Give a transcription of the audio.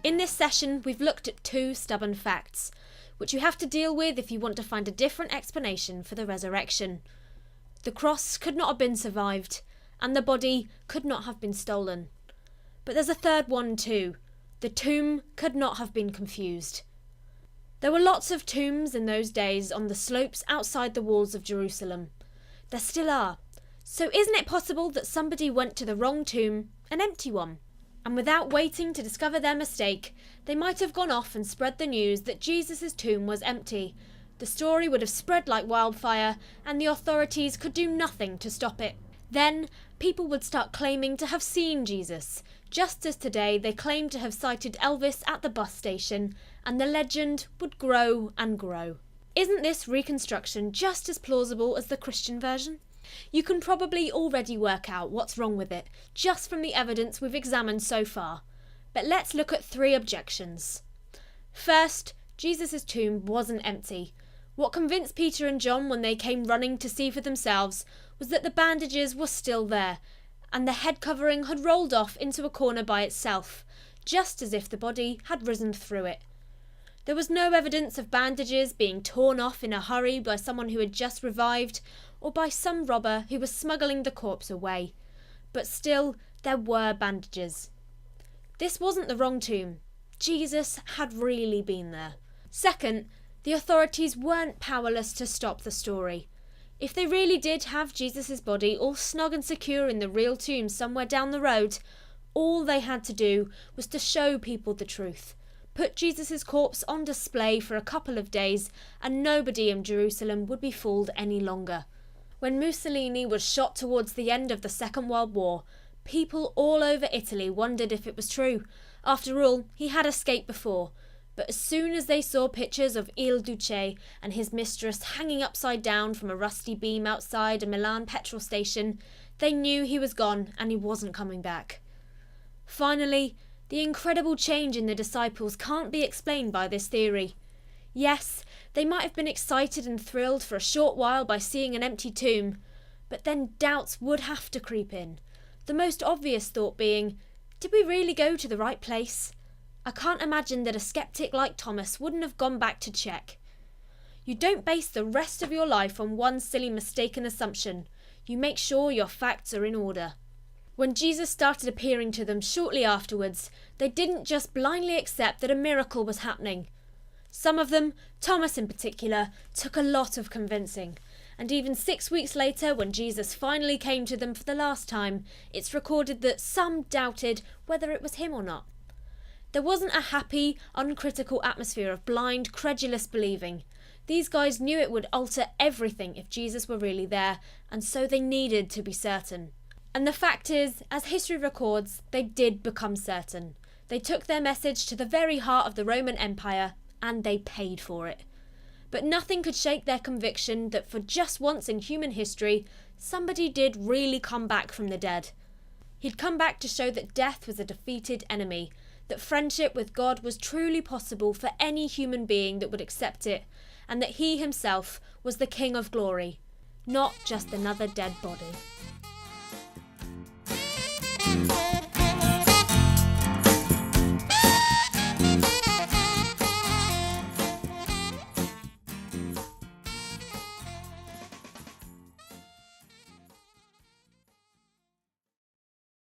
In this session, we've looked at two stubborn facts, which you have to deal with if you want to find a different explanation for the resurrection. The cross could not have been survived, and the body could not have been stolen. But there's a third one too. The tomb could not have been confused. There were lots of tombs in those days on the slopes outside the walls of Jerusalem. There still are. So isn't it possible that somebody went to the wrong tomb, an empty one? And without waiting to discover their mistake, they might have gone off and spread the news that Jesus' tomb was empty. The story would have spread like wildfire, and the authorities could do nothing to stop it. Then, people would start claiming to have seen Jesus, just as today they claim to have sighted Elvis at the bus station, and the legend would grow and grow. Isn't this reconstruction just as plausible as the Christian version? You can probably already work out what's wrong with it, just from the evidence we've examined so far. But let's look at three objections. First, Jesus' tomb wasn't empty. What convinced Peter and John when they came running to see for themselves was that the bandages were still there, and the head covering had rolled off into a corner by itself, just as if the body had risen through it. There was no evidence of bandages being torn off in a hurry by someone who had just revived, or by some robber who was smuggling the corpse away. But still, there were bandages. This wasn't the wrong tomb. Jesus had really been there. Second, the authorities weren't powerless to stop the story. If they really did have Jesus' body all snug and secure in the real tomb somewhere down the road, all they had to do was to show people the truth. Put Jesus' corpse on display for a couple of days, and nobody in Jerusalem would be fooled any longer. When Mussolini was shot towards the end of the Second World War, people all over Italy wondered if it was true. After all, he had escaped before. But as soon as they saw pictures of Il Duce and his mistress hanging upside down from a rusty beam outside a Milan petrol station, they knew he was gone and he wasn't coming back. Finally, the incredible change in the disciples can't be explained by this theory. Yes, they might have been excited and thrilled for a short while by seeing an empty tomb, but then doubts would have to creep in. The most obvious thought being, did we really go to the right place? I can't imagine that a skeptic like Thomas wouldn't have gone back to check. You don't base the rest of your life on one silly mistaken assumption. You make sure your facts are in order. When Jesus started appearing to them shortly afterwards, they didn't just blindly accept that a miracle was happening. Some of them, Thomas in particular, took a lot of convincing. And even 6 weeks later, when Jesus finally came to them for the last time, it's recorded that some doubted whether it was him or not. There wasn't a happy, uncritical atmosphere of blind, credulous believing. These guys knew it would alter everything if Jesus were really there, and so they needed to be certain. And the fact is, as history records, they did become certain. They took their message to the very heart of the Roman Empire, and they paid for it. But nothing could shake their conviction that for just once in human history, somebody did really come back from the dead. He'd come back to show that death was a defeated enemy, that friendship with God was truly possible for any human being that would accept it, and that he himself was the King of Glory, not just another dead body.